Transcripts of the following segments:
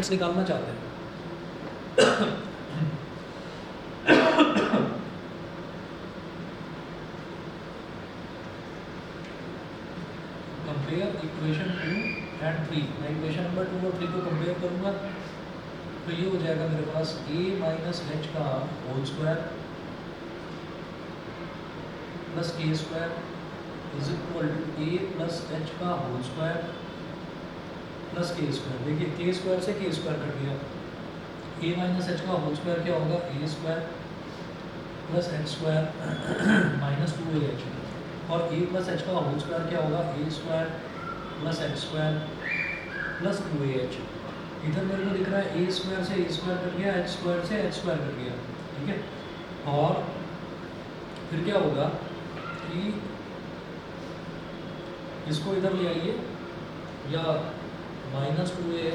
निकालना चाहते हैं। Compare equation 2 and 3। मैं इक्वेशन नंबर 2 और 3 को कंपेयर करूंगा तो ये हो जाएगा मेरे पास a माइनस एच का whole square plus k square is equal to a plus h का whole square plus k square. देखिए के स्क्वायर से के स्क्वायर कट गया, a माइनस एच का होल स्क्वायर क्या होगा a square plus h square minus 2ah, और a plus h का whole square क्या होगा a square plus h square plus 2ah। इधर मेरे को दिख रहा है a स्क्वायर से a स्क्वायर कट गया, h स्क्वायर से h स्क्वायर कट गया, ठीक है। और फिर क्या होगा कि इसको इधर ले आइए, या minus 2ah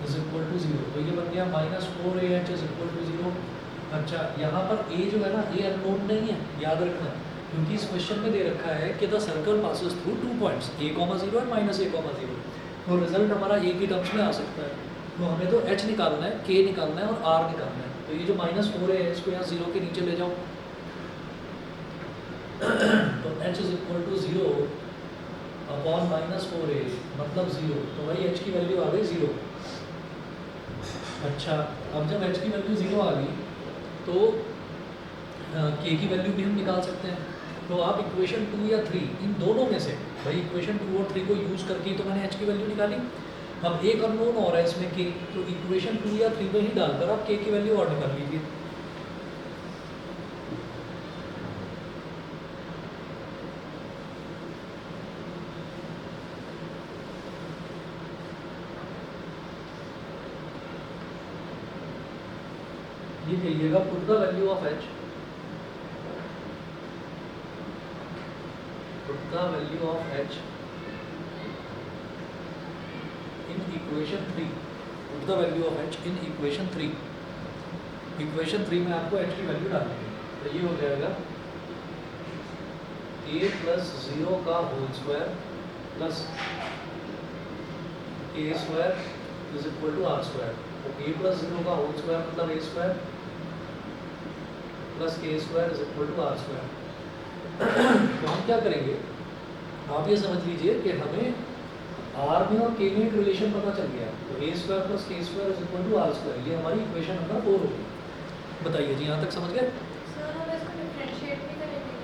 is equal to 0, तो ये बन गया minus 4ah is equal to 0। अच्छा, यहाँ पर a जो है ना a अननोन नहीं है, याद रखना, क्योंकि इस क्वेश्चन में दे रखा है कि the circle passes through 2 points a, 0 और माइनस a, 0, तो रिजल्ट हमारा a की टर्म्स में आ सकता है। तो हमें तो h निकालना है, k निकालना है और r निकालना है। तो ये जो माइनस 4 है इसको यहाँ 0 के नीचे ले जाओ, तो h is equal to 0 upon minus 4a मतलब 0, तो भाई h की वैल्यू आ गई 0। अच्छा, अब जब h की वैल्यू 0 आ गई तो k की वैल्यू भी हम निकाल सकते हैं। तो आप इक्वेशन 2 या 3 इन दोनों में से, भाई इक्वेशन 2 और 3 को यूज़ करके तो मैंने h की वैल्यू निकाली। अब एक अननोन और है इसमें k, तो इक्वेशन 2 या 3 में ही डालकर आप k की वैल्यू और निकाल लीजिए। ये कहिएगा put the value of h, put the value of h in equation 3, put the value of h in equation 3। Equation 3 में आपको h की वैल्यू डालनी है, तो ये हो जाएगा a प्लस 0 का whole square plus a square is equal to r square. तो a प्लस 0 का होल स्क्वायर मतलब a square plus k square is equal to r square. तो हम क्या करेंगे, आप ये समझ लीजिए कि हमें r में और k में एक रिलेशन पता चल गया, तो a square plus k square is equal to r square, ये हमारी इक्वेशन नंबर 4 होगी। बताइए जी, यहाँ तक समझ गए?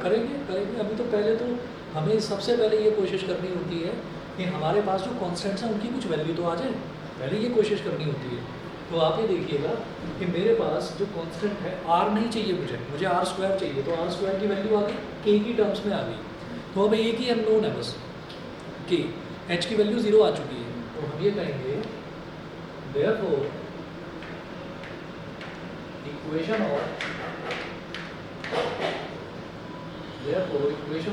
करेंगे। अभी तो पहले तो हमें सबसे पहले ये कोशिश करनी होती है कि हमारे पास जो कॉन्स्टेंट्स हैं उनकी कुछ वैल्यू तो आ जाए, पहले ये कोशिश करनी होती है। तो आप ये देखिएगा कि मेरे पास जो कांस्टेंट है r नहीं चाहिए, मुझे आर स्क्वायर चाहिए, तो आर स्क्वायर की वैल्यू आ गई, k की टर्म्स में आ गई, तो अब एक ही अननोन है बस k, h की वैल्यू 0 आ चुकी है। तो हम ये कहेंगे therefore equation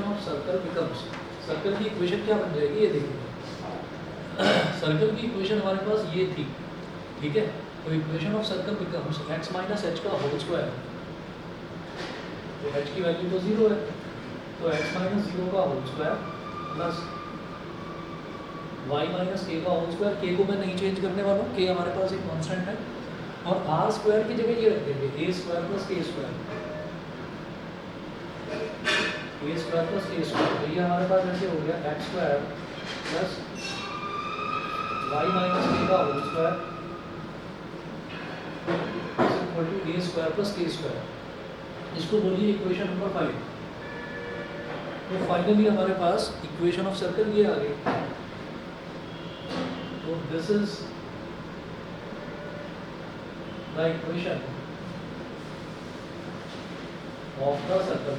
of circle becomes, circle की इक्वेशन क्या बन जाएगी, ये देखिए सर्कल की इक्वेशन हमारे पास ये थी, ठीक है। तो equation of circle becomes x minus h का होल स्क्वायर, तो h की वैल्यू तो 0 है, तो x माइनस 0 का whole square plus y minus k का होल स्क्वायर। k को मैं नहीं चेंज करने वाला हूँ, k हमारे पास एक कांस्टेंट है, और r स्क्वायर की जगह ये रख देंगे a square plus k square, a square plus k square. तो ये हमारे पास ऐसे हो गया x square plus y minus k का whole square a square plus k square. इसको बोलिए इक्वेशन नंबर 5। तो फाइनली हमारे पास इक्वेशन ऑफ सर्कल ये आ गई। तो this is the equation of the circle,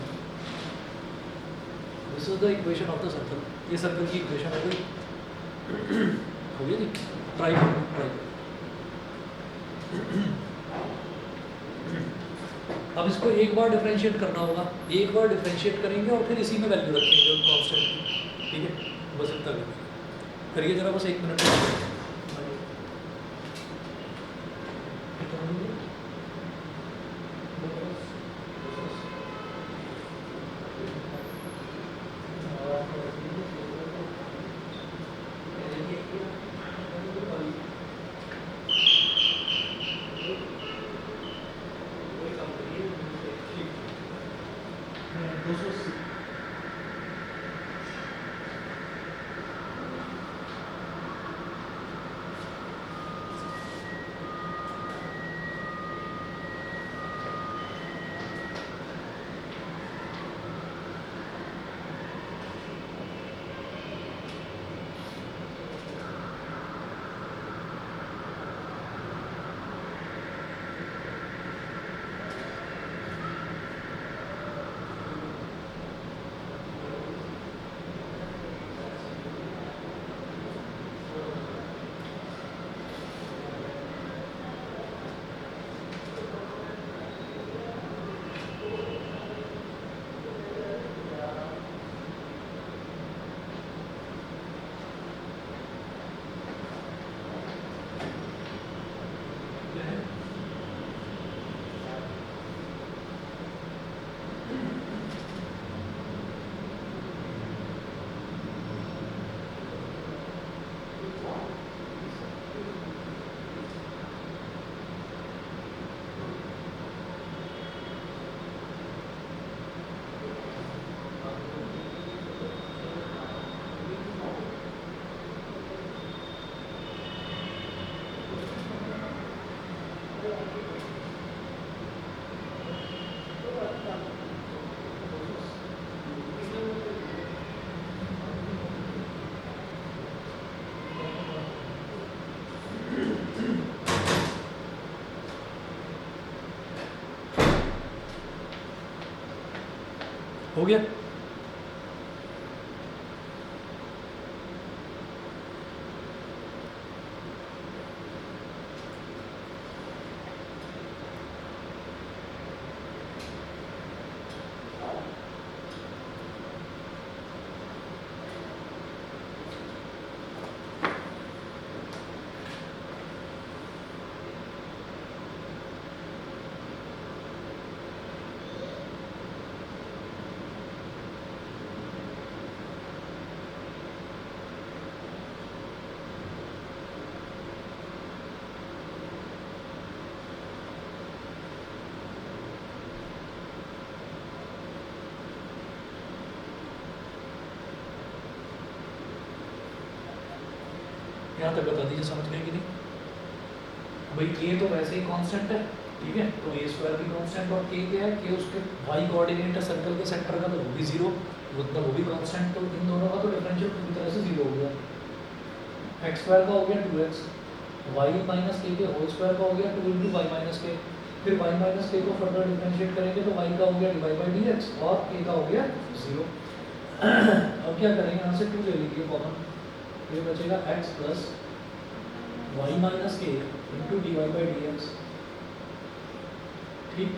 this is the equation of the circle. ये circle की इक्वेशन हो गई, हो गई जी। ट्राई करो। अब इसको एक बार डिफरेंशिएट करना होगा, एक बार डिफरेंशिएट करेंगे और फिर इसी में वैल्यू रखेंगे उन कांस्टेंट की, ठीक है। बस इतना करिए जरा, बस 1 मिनट। हो गया। यहाँ तक बता दीजिए समझ गए कि नहीं? भाई ए तो वैसे ही कांस्टेंट है, ठीक है, तो ए स्क्वायर भी कांस्टेंट, और के क्या है, के उसके वाई कोऑर्डिनेट है सर्कल के सेंटर का, तो वो भी जीरो, मतलब वो भी कांस्टेंट, तो इन दोनों का तो डिफरेंशियल पूरी तरह से जीरो हो गया। एक्स स्क्वायर का हो गया 2x, वाई माइनस के होल स्क्वायर का हो गया 2 इंटू वाई माइनस के, फिर वाई माइनस के को फर्दर डिफरेंशिएट करेंगे तो वाई का हो गया डिवाइड बाई डी एक्स, और के का हो गया जीरो। अब क्या करेंगे, यहाँ से 2 ले लीजिए कॉमन, ये बचेगा x plus y minus k into d y by d x, ठीक,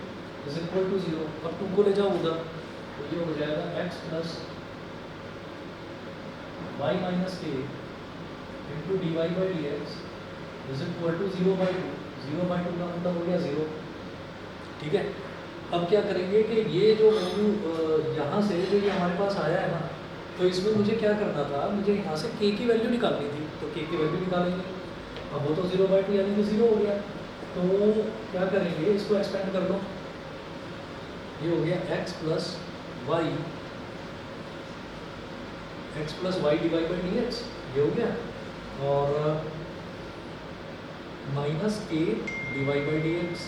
इज इक्वल टू जीरो। अब 2 को ले जाओ उधर, तो ये हो जाएगा x plus y minus k into d y by d x is equal to 0/2, 0/2 का मतलब हो गया 0, ठीक है। अब क्या करेंगे कि ये जो वैल्यू यहाँ से जो ये हमारे पास आया है ना, तो इसमें मुझे क्या करना था, मुझे यहाँ से k की वैल्यू निकालनी थी, तो k की वैल्यू निकालेंगे। अब वो तो 0/2 यानी कि 0 हो गया, तो क्या करेंगे, इसको एक्सपेंड कर लो, ये हो गया x plus y divide by d x, ये हो गया, और minus k divide by d x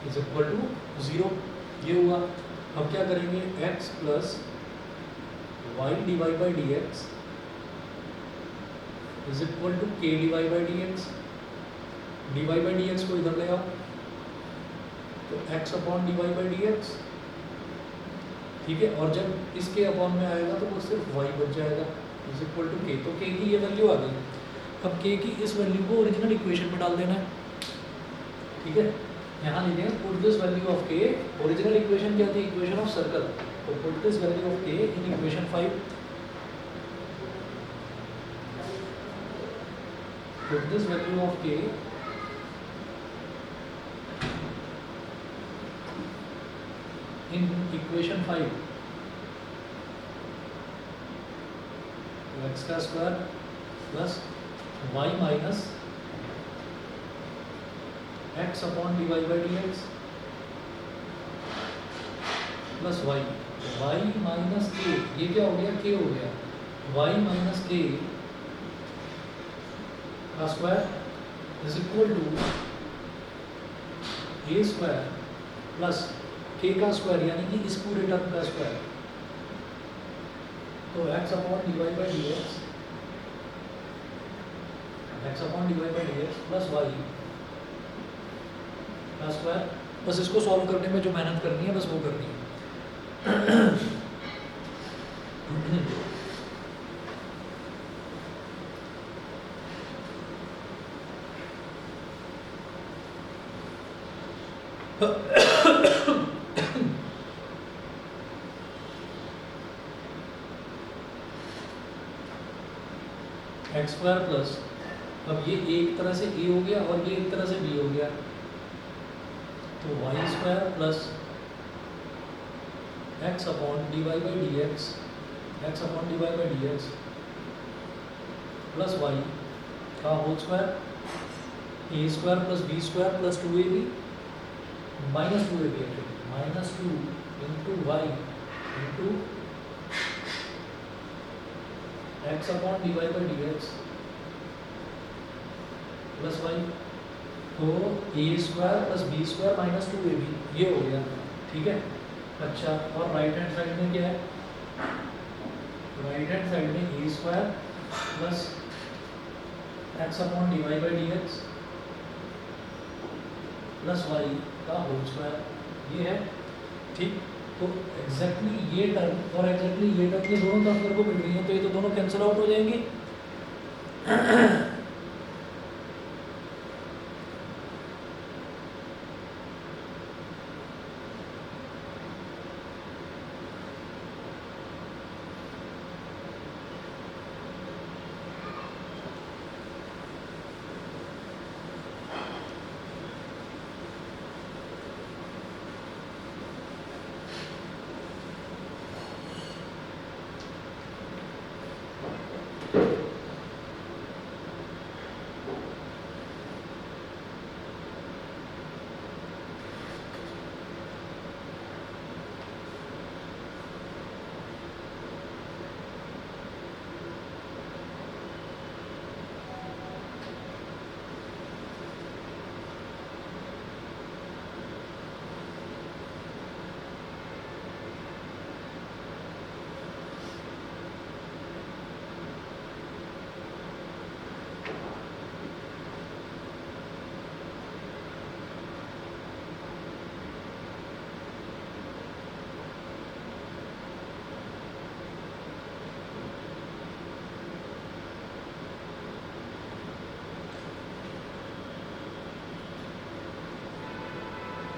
is equal to 0, ये हुआ। अब क्या करेंगे, x plus y divide by d x is equal to k divide by d x, divide by d x को इधर ले आओ, तो x upon divide by d x, ठीक है, और जब इसके अपॉन में आएगा तो वो सिर्फ y बच जाएगा, इज इक्वल टू k, तो k की ये वैल्यू आ गई। अब k की इस वैल्यू को ओरिजिनल इक्वेशन में डाल देना है, ठीक है, यहाँ लिखेंगे put this value of k, original equation क्या थी, इक्वेशन ऑफ सर्कल, तो put this value of k in equation 5, put this value of k in equation 5, x का square plus y minus x upon d y by d x plus y, y minus k, ये क्या हो गया, k हो गया, y minus k का square is equal to a square plus k का square यानी कि इस पूरे टर्म का स्क्वायर, तो x upon d y by d x, x upon d y by d x plus y का स्क्वायर। बस इसको सॉल्व करने में जो मेहनत करनी है बस वो करनी है। एक्स स्क्वायर प्लस, अब ये एक तरह से ए हो गया और ये एक तरह से बी हो गया, तो y square plus x upon d y by d x, x upon d y by d x plus y का whole square, a square plus b square plus 2ab minus 2ab, minus 2 into y into x upon d y by d x plus y, तो a square plus b square minus 2ab, ये हो गया, ठीक है। अच्छा, और right hand side में क्या है, राइट हैंड साइड में a square plus x upon d y by d x plus y का होल स्क्वायर, ये है, ठीक, तो एग्जैक्टली ये टर्म और एग्जैक्टली ये टर्म ये दोनों टर्म मेरे को मिल रही हैं, तो ये तो दोनों कैंसिल आउट हो जाएंगी।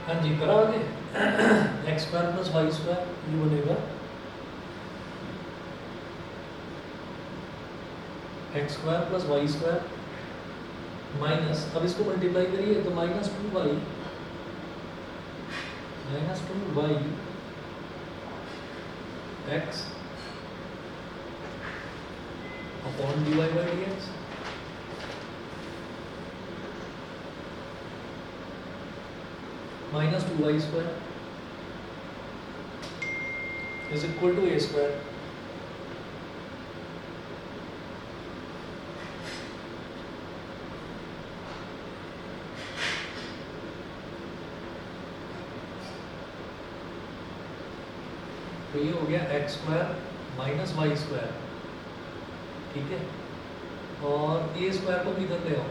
हाँ जी, करा आगे। X square plus y square ये बनेगा x square plus y square minus, अब इसको मल्टीप्लाई करिए तो minus two y x upon d y by d x minus two y square is equal to a square. तो ये हो गया x square minus y square, ठीक है, और ए स्क्वायर को भी इधर ले आओ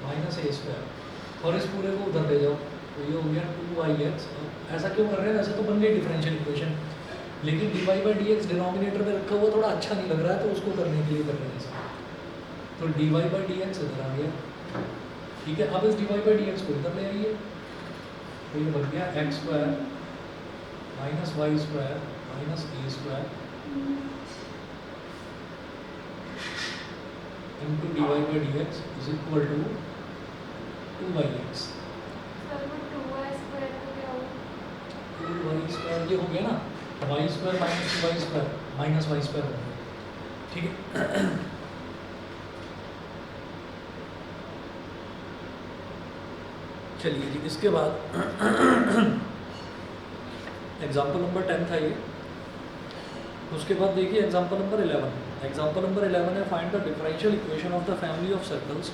माइनस ए स्क्वायर और इस पूरे को उधर ले जाओ, तो ये हो गया टू वाई एक्स। ऐसा क्यों कर रहे हैं, वैसे तो बन गई डिफरेंशियल इक्वेशन, लेकिन d y by d x denominator में रखा हुआ थोड़ा अच्छा नहीं लग रहा है, तो उसको करने के लिए कर रहे हैं ऐसा। तो d y by d x इधर आ गया, ठीक है। अब इस d y by d x को इधर ले आइए, तो ये बन गया x square minus y square minus a square into d y by d x is equal to two y x. Two y square ये हो गया ना, y square minus two y square minus y square हो गया, ठीक है। चलिए जी, इसके बाद एग्जाम्पल नंबर 10 था ये। उसके बाद देखिए एग्जाम्पल नंबर 11। एग्जाम्पल नंबर 11 है find the differential equation of the family of circles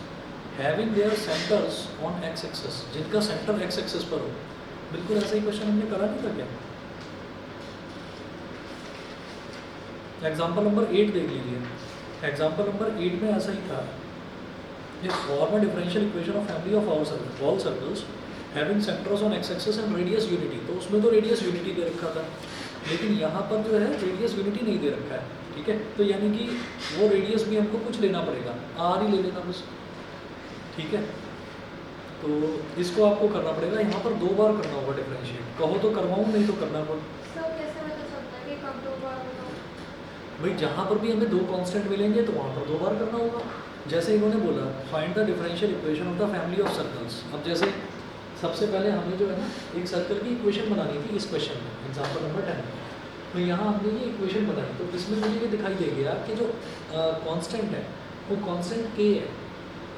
having their centres on x axis, जिनका सेंटर एक्स एक्सिस पर हो। बिल्कुल ऐसा ही क्वेश्चन हमने करा नहीं था क्या? एग्जाम्पल नंबर 8 देख लीजिए। एग्जाम्पल नंबर 8 में ऐसा ही था, form a differential equation of family of all circles having centres on x axis and radius unity. तो उसमें तो रेडियस यूनिटी दे रखा था, लेकिन यहाँ पर जो है रेडियस यूनिटी नहीं दे रखा है, ठीक है। तो यानी कि वो रेडियस भी हमको कुछ लेना पड़ेगा, आर ही ले लेना बस, ठीक है। तो इसको आपको करना पड़ेगा, यहाँ पर 2 बार करना होगा डिफरेंशिएट। कहो तो करवाऊँ, नहीं तो करना पड़ेगा। भाई जहाँ पर भी हमें 2 कांस्टेंट मिलेंगे तो वहाँ पर 2 बार करना होगा। जैसे इन्होंने बोला find the differential equation of the family of circles. अब जैसे सबसे पहले हमें जो है ना एक सर्कल की इक्वेशन बनानी थी इस क्वेश्चन में, एग्जाम्पल नंबर 10। तो यहाँ हमने ये इक्वेशन बनाई, तो इसमें मुझे ये दिखाई दे गया कि जो कांस्टेंट है वो कांस्टेंट के है।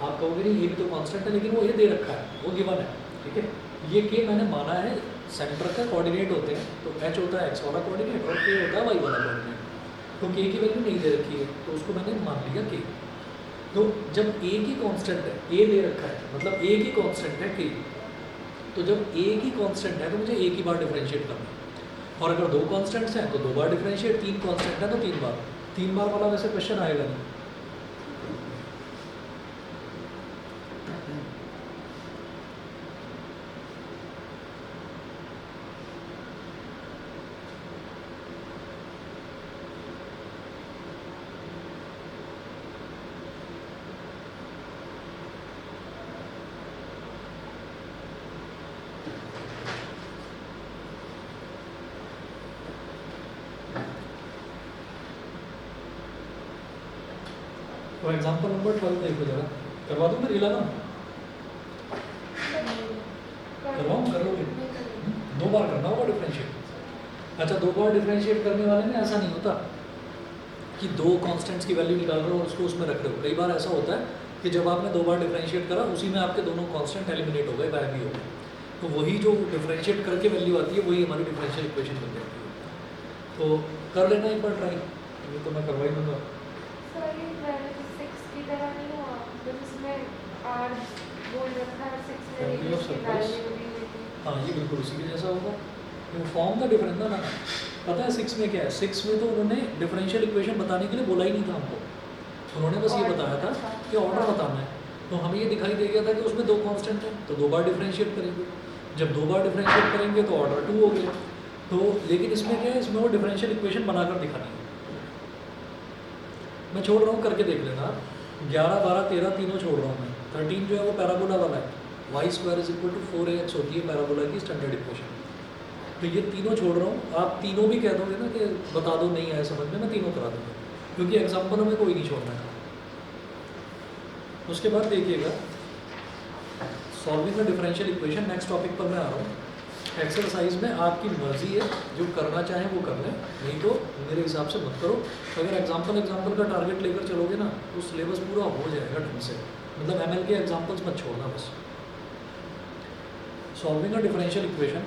आप कहोगे नहीं ये भी तो कांस्टेंट है, लेकिन वो ये दे रखा है, वो गिवन है, ठीक है। ये के मैंने माना है सेंटर का कोऑर्डिनेट होते हैं, तो एच होता है एक्स वाला कोऑर्डिनेट और के होता है वाई वाला कोऑर्डिनेट। तो के की वैल्यू नहीं दे रखी है, तो उसको मैंने मान लिया के। तो जब ए की कांस्टेंट है, ए दे रखा है, मतलब ए की कांस्टेंट है के, तो जब ए की कांस्टेंट है तो मुझे ए की बार डिफरेंशिएट करना है। और अगर 2 कांस्टेंट्स हैं तो 2 बार डिफरेंशिएट, 3 कांस्टेंट है तो 3 बार वाला वैसे क्वेश्चन आएगा नहीं। तो एग्जाम्पल नंबर 12 देखो जरा, करवा दूँ मेरी 11 करवाऊँ, कर लोगे? 2 बार करना होगा डिफरेंशिएट। अच्छा, 2 बार डिफरेंशिएट करने वाले में ऐसा नहीं होता कि 2 कांस्टेंट्स की वैल्यू निकाल रहे हो और उसको उसमें रख रहे हो। कई बार ऐसा होता है कि जब आपने 2 बार डिफरेंशिएट करा उसी में आपके दोनों कांस्टेंट एलिमिनेट हो गए, गायब ही हो गए, तो वही जो डिफरेंशिएट करके वैल्यू आती है वही हमारी डिफरेंशियल इक्वेशन बन जाती है। तो कर लेना एक बार ट्राई, ये तो मैं करवा ही दूँगा। सर ये 6 की तरह नहीं हुआ, तो इसमें r बोल रखा है 6 में Family of इसकी circles। वैल्यू भी होगी। हाँ, ये बिल्कुल उसी के जैसा होगा। तो फॉर्म का डिफरेंस ना, पता है 6 में क्या है? 6 में तो उन्होंने डिफरेंशियल इक्वेशन बताने के लिए बोला ही नहीं था हमको, उन्होंने बस ये बताया था कि ऑर्डर बताना है। तो हमें ये दिखाई दे गया था कि उसमें 2 कांस्टेंट हैं, तो 2 बार डिफरेंशिएट करेंगे। जब 2 बार डिफरेंशिएट करेंगे तो ऑर्डर 2 हो गया। तो लेकिन इसमें क्या है, इसमें वो डिफरेंशियल इक्वेशन बनाकर दिखानी है। मैं छोड़ रहा हूँ, करके देख लेना आप। 11, 12, 13 तीनों छोड़ रहा हूँ मैं। 13 जो है वो पैराबोला वाला है, y² = 4ax होती है पैराबोला की स्टैंडर्ड इक्वेशन। तो ये तीनों छोड़ रहा हूँ, आप तीनों भी कह दोगे ना कि बता दो नहीं आया समझ में, मैं तीनों करा दूँगा, क्योंकि एग्जाम्पल में कोई नहीं छोड़ना है। उसके बाद देखिएगा solving the differential equation, next topic पर मैं आ रहा हूँ। एक्सरसाइज में आपकी मर्जी है, जो करना चाहें वो कर लें, नहीं तो मेरे हिसाब से मत करो। अगर एग्जाम्पल का टारगेट लेकर चलोगे ना तो सिलेबस पूरा हो जाएगा ढंग से, मतलब ML के एग्जाम्पल्स मत छोड़ना बस। Solving a differential equation,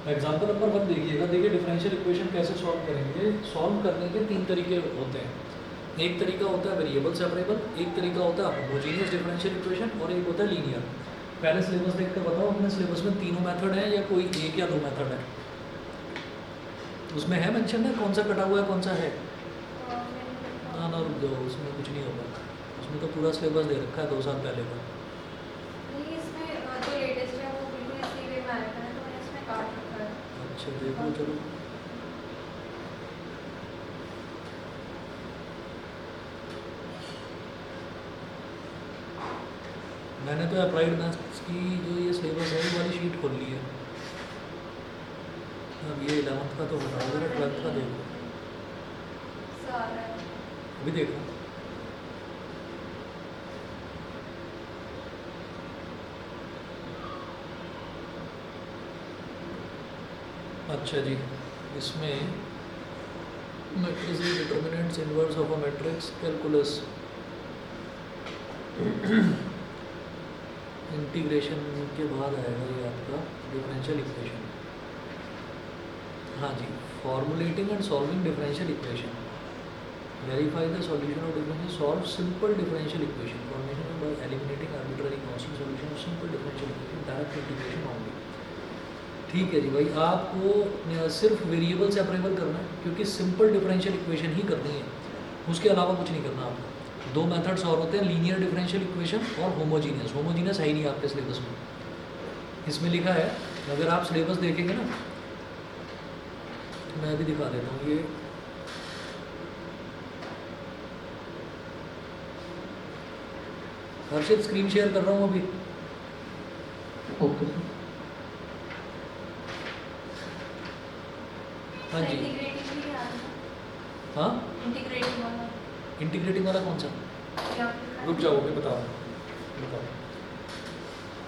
example number 1 देखिएगा। देखिए डिफरेंशियल इक्वेशन कैसे सॉल्व करेंगे। सॉल्व करने के 3 तरीके होते हैं। एक तरीका होता है वेरिएबल सेपरेबल, एक तरीका होता है होमोजीनियस डिफरेंशियल इक्वेशन, और एक होता है लीनियर। पहले सिलेबस देख कर बताओ, अपने सिलेबस में तीनों मेथड हैं या कोई एक या 2 मेथड है? उसमें है मेंशन है कौन सा कटा हुआ है कौन सा है? ना ना रुक जाओ, उसमें कुछ नहीं होगा, उसमें तो पूरा सिलेबस दे रखा है 2 साल पहले का। नहीं, इसमें जो लेटेस्ट है वो बिल्कुल इसी वे में आया था ना, तो मैंने इसमें काट रखा है। अच्छा देखो, चलो मैंने तो अप्लाइड मैथ्स की जो ये सिलेबस है वो वाली शीट खोल ली है। अब ये 11th का तो बता दो, 12th का देखो, सारा अभी देखो। अच्छा जी, इसमें matrices, determinants, inverse of a matrix, calculus, integration के बाद आएगा ये आपका डिफरेंशियल इक्वेशन। हाँ जी, formulating and solving differential equation, verify the solution of differential, solve simple differential equation, formation by eliminating arbitrary constant, solution of simple differential equation, direct integration only. ठीक है जी भाई, आपको सिर्फ वेरिएबल सेपरेबल करना है, क्योंकि सिंपल डिफरेंशियल इक्वेशन ही करनी है, उसके अलावा कुछ नहीं करना आपको। 2 मेथड्स और होते हैं, लीनियर डिफरेंशियल इक्वेशन और होमोजीनियस। होमोजीनियस है ही नहीं आपके सिलेबस में, इसमें लिखा है, अगर आप सिलेबस देखेंगे ना, मैं अभी दिखा देता हूँ। ये हर्षित स्क्रीन शेयर कर रहा हूँ अभी। Okay sir. हाँ जी, इंटीग्रेटिंग भी आ रहा है। हाँ इंटीग्रेटिंग वाला इंटीग्रेटिंग वाला कौन सा? या फिर रुक जाओ अभी बताओ।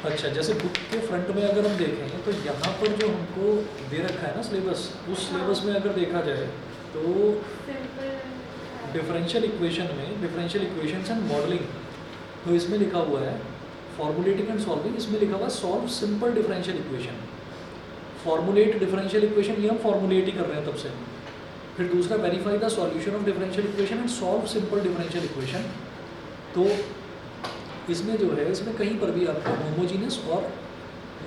अच्छा, जैसे बुक के फ्रंट में अगर हम देखें तो यहाँ पर जो हमको दे रखा है ना सिलेबस, उस सिलेबस में अगर देखा जाए तो सिंपल डिफरेंशियल इक्वेशन में, डिफरेंशियल इक्वेशंस एंड मॉडलिंग, तो इसमें लिखा हुआ है फॉर्मुलेटिंग एंड सॉल्विंग, इसमें लिखा हुआ है solve simple differential equation. Formulate differential equation ये हम फॉर्मुलेट ही कर रहे हैं तब से। फिर दूसरा verify the solution of differential equation and solve simple differential equation. तो इसमें जो है, इसमें कहीं पर भी आपका होमोजीनियस और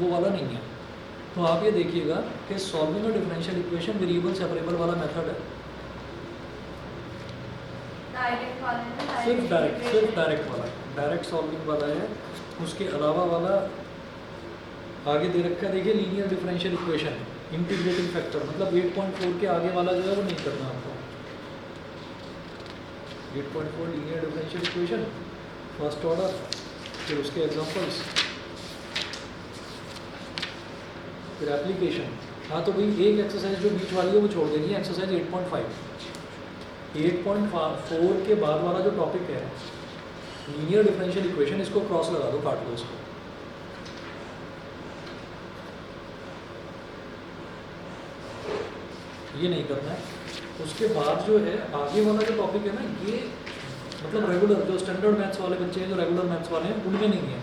वो वाला नहीं है। तो आप ये देखिएगा कि solving a differential equation variable separable वाला मेथड है, डायरेक्ट वाले में सिर्फ डायरेक्ट वाला, डायरेक्ट सॉल्विंग वाला है उसके अलावा वाला आगे दे रखा है, देखिए linear differential equation integrating factor, मतलब 8.4 के आगे वाला जो है वो नहीं करना आपको। 8.4 linear differential equation first order, फिर उसके एग्जांपल्स, फिर एप्लीकेशन। हाँ तो भाई एक एक्सरसाइज जो बीच वाली है वो छोड़ देनी है, एक्सरसाइज 8.5। 8.4 के बाद वाला जो टॉपिक है लीनियर डिफरेंशियल इक्वेशन, इसको क्रॉस लगा दो, काट लो इसको। ये नहीं करना है। उसके बाद जो है आगे वाला जो टॉपिक है ना, ये मतलब रेगुलर जो स्टैंडर्ड मैथ्स वाले बच्चे हैं, जो रेगुलर मैथ्स वाले हैं, उनमें नहीं है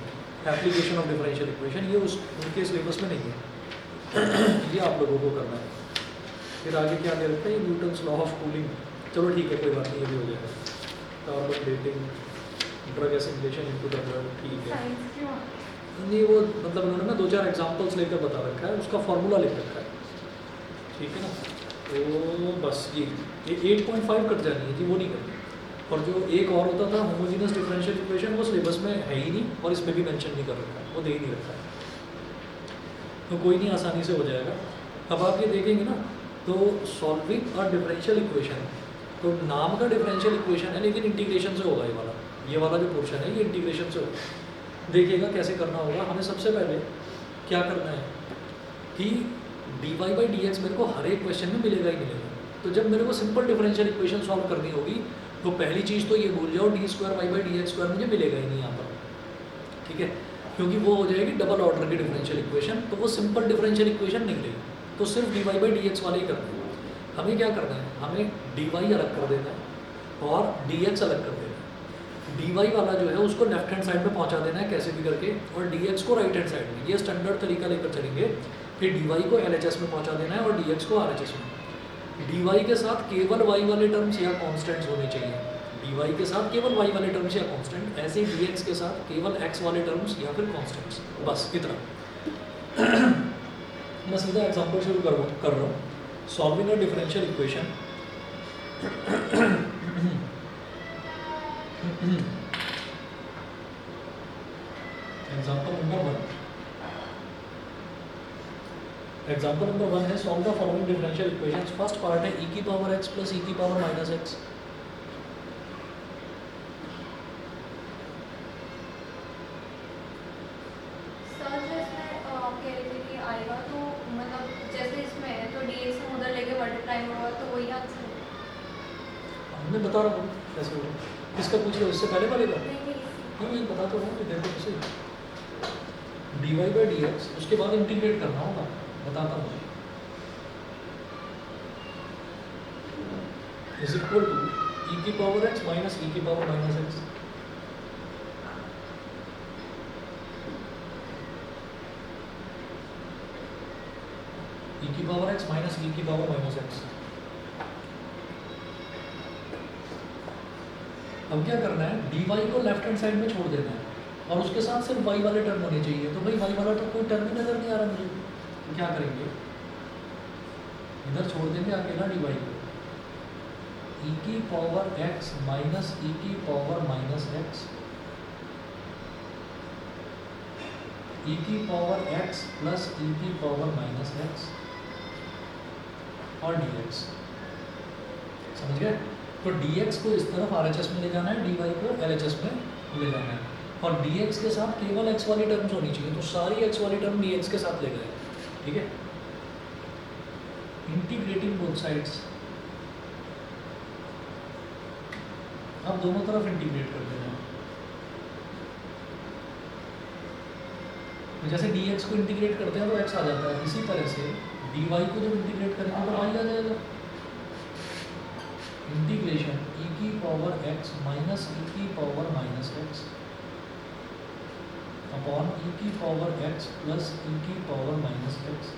एप्लीकेशन ऑफ डिफरेंशियल इक्वेशन, ये उस उनके सिलेबस में नहीं है। ये आप लोगों को करना है। फिर आगे क्या दे रखा है, ये न्यूटन्स लॉ ऑफ कूलिंग। चलो ठीक है, कोई बात नहीं, ये भी हो जाएगा। Carbon dating, drug assimilation into the blood, ठीक है। साइंस क्यों? नहीं वो मतलब उन्होंने ना 2-4 एग्जांपल्स लेकर बता रखा है, उसका फॉर्मूला लिख रखा है, ठीक है ना। तो बस ये 8.5 कट जानी है जी, वो नहीं करनी। और जो एक और होता था होमोजेनियस डिफरेंशियल इक्वेशन, वो सिलेबस में है ही नहीं और इसमें भी मेंशन नहीं कर रखा है, वो दे ही नहीं रखा है। तो कोई नहीं, आसानी से हो जाएगा। अब आप ये देखेंगे ना, तो सॉल्विंग अ डिफरेंशियल इक्वेशन, तो नाम का डिफरेंशियल इक्वेशन है लेकिन इंटीग्रेशन से होगा। ये वाला जो पोर्शन है ये इंटीग्रेशन से होगा। देखिएगा कैसे करना होगा। हमें सबसे पहले क्या करना है कि dy बाई डी एक्स मेरे को हर एक क्वेश्चन में मिलेगा ही मिलेगा। तो जब मेरे को सिंपल डिफरेंशियल इक्वेशन सॉल्व करनी होगी, तो पहली चीज़ तो ये भूल जाओ, d square y by d x square मुझे मिलेगा ही नहीं यहाँ पर, ठीक है, क्योंकि वो हो जाएगी डबल ऑर्डर की डिफरेंशियल इक्वेशन, तो वो सिंपल डिफरेंशियल इक्वेशन नहीं रहेगी। तो सिर्फ dy बाई डी एक्स वाले ही करना है। हमें क्या करना है, हमें dy अलग कर देना है और dx अलग कर देना है। dy वाला जो है उसको लेफ्ट हैंड साइड में पहुंचा देना है कैसे भी करके, और dx को राइट हैंड साइड में। ये स्टैंडर्ड तरीका लेकर चलेंगे। फिर dy को LHS में पहुंचा देना है और dx को RHS में। dy के साथ केवल y वाले टर्म्स या कॉन्स्टेंट्स होने चाहिए, dy के साथ केवल y वाले टर्म्स या कॉन्स्टेंट, ऐसे ही dx के साथ केवल x वाले टर्म्स या फिर कॉन्स्टेंट्स, बस इतना। मैं सीधा एग्जाम्पल शुरू कर रहा हूँ। Solving a differential equation, example number 1। Example number 1 है solve the following differential equations. First part है e की पावर x प्लस e की पावर माइनस x। सर जो इसमें कह रहे थे कि आएगा, तो मतलब जैसे इसमें है तो dx हम उधर लेके मल्टीप्लाई होगा तो वही आंसर है। मैं बता रहा हूँ कैसे होगा। किसका पूछ रहे हो, इससे पहले वाले का? नहीं नहीं हाँ मैं बता तो रहा हूँ, देखो कैसे dy बाई डी एक्स, उसके बाद इंटीग्रेट करना होगा, बताता हूँ। इज इक्वल टू e की पावर x माइनस e की पावर माइनस x। e की पावर x माइनस e की पावर माइनस x। अब क्या करना है, dy को लेफ्ट हैंड साइड में छोड़ देना है और उसके साथ सिर्फ y वाले टर्म होने चाहिए। तो भाई y वाला तो कोई टर्म ही नजर नहीं आ रहा मुझे, तो क्या करेंगे, इधर छोड़ देंगे अकेला dy को। e की पावर x माइनस e की पावर माइनस x, e की पावर x प्लस e की पावर माइनस x और dx। समझ गए? तो dx को इस तरफ RHS में ले जाना है, dy को LHS में ले जाना है, और dx के साथ केवल x वाली टर्म्स होनी चाहिए। तो सारी x वाली टर्म dx के साथ ले गए, ठीक है। इंटीग्रेटिंग बोथ साइड्स, अब दोनों तरफ इंटीग्रेट कर देना है। तो जैसे dx को इंटीग्रेट करते हैं तो x आ जाता है, इसी तरह से dy को जब इंटीग्रेट करेंगे तो y आ जाएगा। इंटीग्रेशन e की पावर x माइनस e की power minus x upon e की पावर x प्लस e की power minus x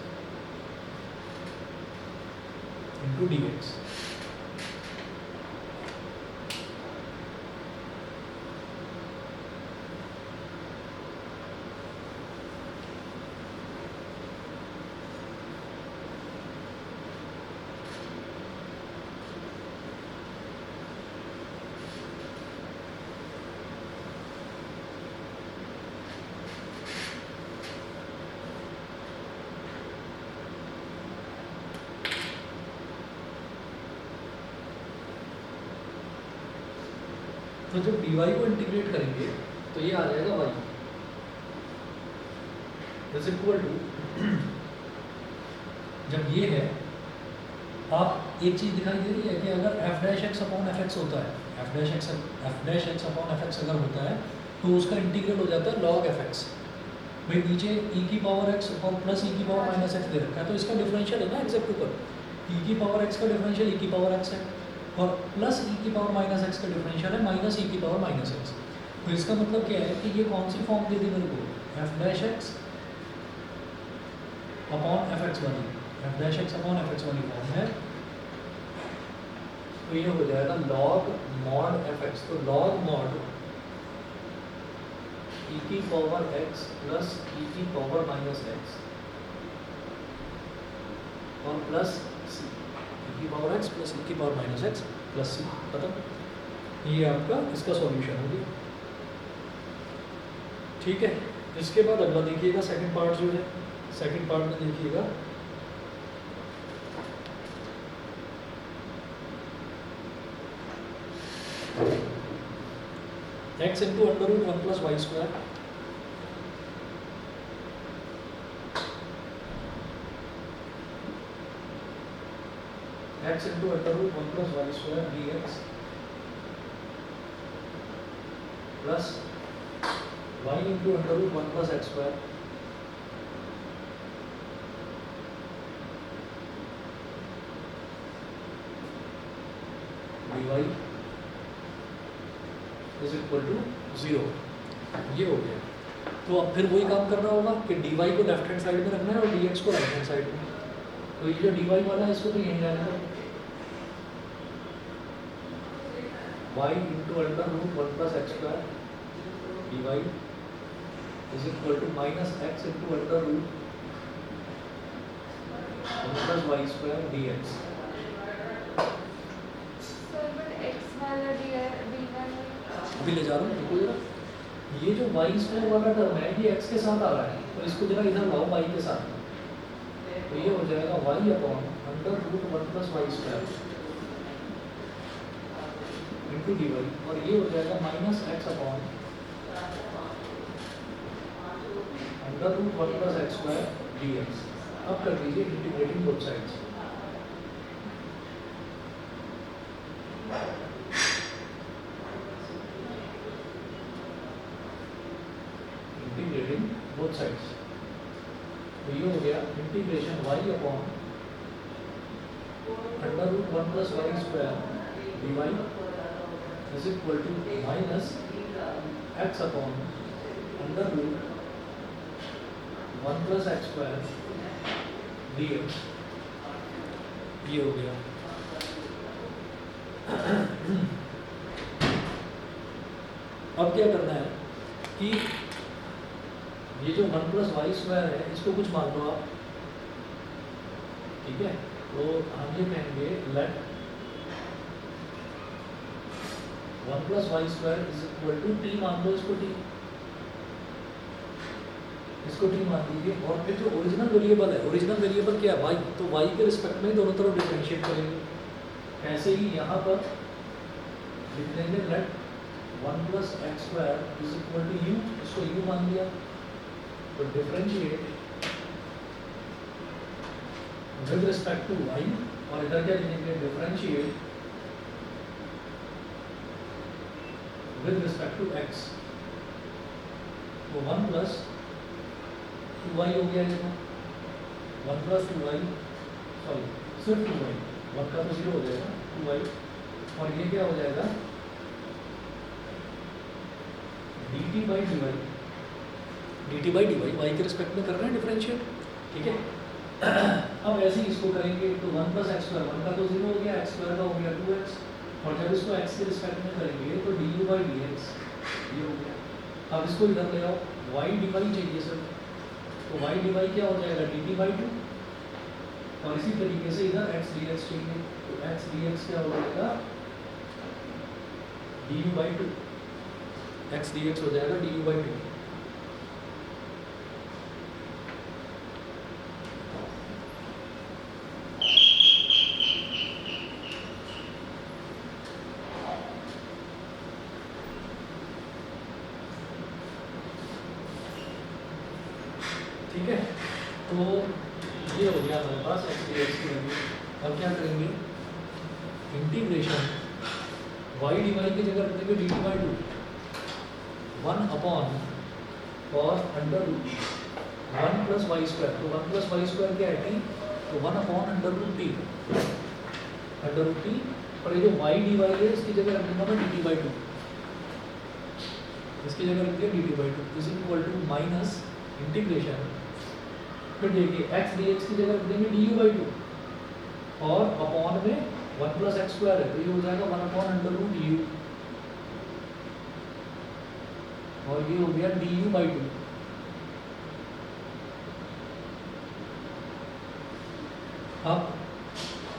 into dx। तो जब dy को इंटीग्रेट करेंगे तो ये आ जाएगा y इज इक्वल टू, जब ये है, आप एक चीज़ दिखाई दे रही है कि अगर f dash x upon F x होता है, f dash x upon F x अगर होता है तो उसका इंटीग्रल हो जाता है log एफ एक्स। भाई नीचे e की पावर x और प्लस e की पावर माइनस एक्स दे रखा है, तो इसका डिफरेंशियल है ना एग्जैक्ट ऊपर, e की पावर x का डिफरेंशियल e की पावर x है और प्लस e की पावर माइनस एक्स का डिफरेंशियल है माइनस e की पावर माइनस एक्स। तो इसका मतलब क्या है कि ये कौन सी फॉर्म दे दी मेरे को, f dash x upon F x वाली, f dash x upon F x वाली फॉर्म है। तो ये हो जाएगा log मॉड एफ एक्स, तो log मॉड e की पावर x प्लस e की पावर माइनस एक्स और प्लस c, e की पावर x प्लस e की power minus x plus c, खत्म। ये आपका इसका सॉल्यूशन हो गया। ठीक है, इसके बाद अगला देखिएगा सेकंड पार्ट जो है, सेकंड पार्ट में देखिएगा x into under root one plus y square x into under root one plus y square d x plus y into under root one plus x square d y is equal to 0। ये हो गया। तो अब फिर वही काम करना होगा कि dy को लेफ्ट हैंड साइड में रखना है और dx को राइट हैंड साइड में। तो ये जो dy वाला है इसको तो यहीं जाने दो, y into under root one plus x square d y is equal to minus x into under root one plus y square d x. Sir but x वाला dy अभी ले जा रहा हूँ, देखो जरा, ये जो वाई स्क्वायर वाला टर्म है ये x के साथ आ रहा है, तो इसको जरा इधर लाओ y के साथ। तो ये हो जाएगा y upon under root one plus y square into d y, और ये हो जाएगा minus x upon under root one plus x square d x. अब कर दीजिए integrating both sides. Integrating both sides, तो ये हो गया integration y upon under root one plus y square d y is equal to minus x upon under root one plus x square d x. ये हो गया। अब क्या करना है कि ये जो वन प्लस वाई स्क्वायर है इसको कुछ मान लो आप, ठीक है। तो हम ये कहेंगे let one plus y square is equal to t, मान लो इसको टी, इसको टी मान लीजिए। और फिर जो ओरिजिनल वेरिएबल है, ओरिजिनल वेरिएबल क्या है, वाई, तो वाई के रिस्पेक्ट में दोनों तरफ डिफरेंशिएट करेंगे। ऐसे ही यहाँ पर लिख देंगे let one plus x square is equal to u, इसको यू मान लिया। तो differentiate with respect to y, और इधर क्या लिखेंगे, differentiate with respect to x। तो वन प्लस टू वाई हो गया, इसमें one plus two y, sorry सिर्फ टू वाई, वन का तो जीरो हो जाएगा, टू वाई, और ये क्या हो जाएगा d t by d y, d t by d y, y के रिस्पेक्ट में कर रहे हैं डिफरेंशिएट, ठीक है। अब ऐसे ही इसको करेंगे, तो one plus x square, one का तो जीरो हो गया, एक्स स्क्वायर का हो गया टू एक्स, और जब इसको एक्स के रिस्पेक्ट में करेंगे तो D u by d x, ये हो गया। अब इसको इधर ले आओ, वाई डी वाई चाहिए सर, तो वाई डी वाई क्या हो जाएगा डी टी बाई टू, और इसी तरीके से इधर एक्स डी एक्स चाहिए, तो एक्स डी एक्स क्या हो जाएगा D u by to, x d x हो जाएगा डी यू बाई टू। ठीक है, तो ये हो गया हमारे पास एक्स डी एक्स की वैल्यू। अब क्या करेंगे, इंटीग्रेशन वाई डी वाई की जगह रख देंगे d t by two, 1 upon और under root 1 plus y square. तो 1 प्लस वाई स्क्वायर क्या है टी, तो 1 upon under root t, under root t. और ये जो वाई डी वाई है इसकी जगह रख दूंगा मैं डी टी बाई टू, इसकी जगह रख दिया d t by two is equal to minus integration, फिर देखिए एक्स डी एक्स की जगह रख देंगे डी यू बाई टू, और अपॉन में 1 प्लस एक्स स्क्वायर है तो ये हो जाएगा 1 अपॉन अंडर रूट यू, और ये हो गया डी यू बाई टू। अब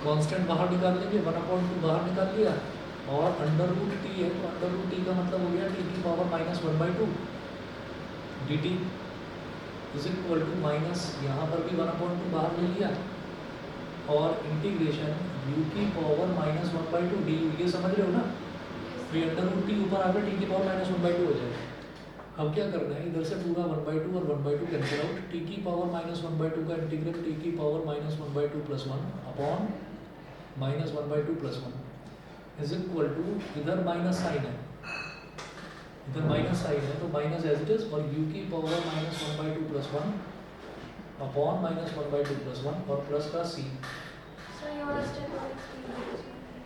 कांस्टेंट बाहर निकाल लेंगे, 1 अपॉन 2 बाहर निकाल लिया, और अंडर रूट टी है तो अंडर रूट टी का मतलब हो गया टी की power minus 1 by two d t is equal to minus, यहाँ पर भी 1 अपॉन 2 बाहर ले लिया, और इंटीग्रेशन यू की power minus 1 by two D you, ये समझ रहे हो ना। फिर अंडर रूट टी ऊपर आकर टी की पावर माइनस 1 बाई टू हो जाएगा। अब क्या करना है, इधर से पूरा 1 बाई टू और 1 by two cancel out, t की पावर माइनस 1 बाई टू का इंटीग्रल टी की power minus 1 by two plus 1 upon minus 1 by two plus 1 is equal to, इधर माइनस साइन है, इधर माइनस साइन है तो माइनस एज इट इज, और u की power minus 1 by two plus 1 upon minus 1 by two plus 1 और plus का c। सो ये वाला स्टेप और एक्सप्लेन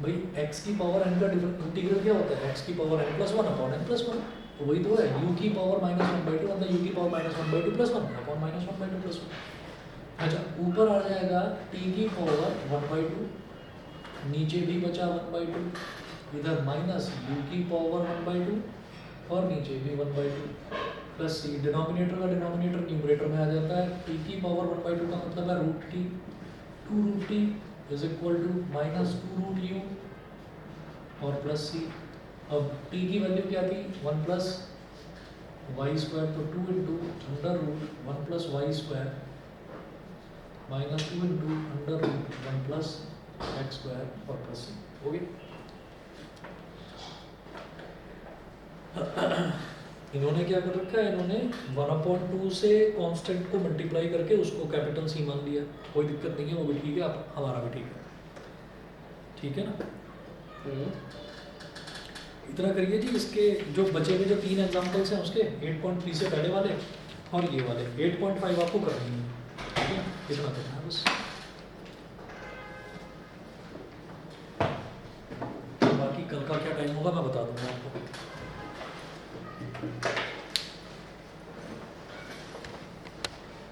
भाई x की पावर n का इंटीग्रल क्या होता है, x की power n plus 1 upon n plus 1, तो वही तो है u की पावर माइनस 1 बाई टू मतलब u की power minus 1 by two plus 1 upon minus 1 by two plus 1। अच्छा, ऊपर आ जाएगा t की पावर 1 बाई टू, नीचे भी बचा 1 बाई टू, इधर माइनस u की पावर 1 बाई टू और नीचे भी 1 by two plus c। Denominator का डिनोमिनेटर न्यूमरेटर में आ जाता है, t की पावर 1 बाई टू का मतलब है root t, 2 root t is equal to minus 2 root u और प्लस c। अब t की वैल्यू क्या थी, 1 प्लस वाई स्क्वायर, तो 2 into under root 1 plus y square minus 2 into under root 1 plus x square और प्लस c। हो गया। इन्होंने क्या कर रखा है, इन्होंने 1/2 से कांस्टेंट को मल्टीप्लाई करके उसको कैपिटल सी मान लिया, कोई दिक्कत नहीं है, वो भी ठीक है, आप हमारा भी ठीक है, ठीक है ना। इतना करिए जी, इसके जो बचे हुए जो 3 एग्जांपल्स हैं उसके 8.3 से पहले वाले और ये वाले 8.5 आपको करनी है, ठीक है, इतना करना है बस। बाकी कल का क्या टाइम होगा मैं बता दूंगा।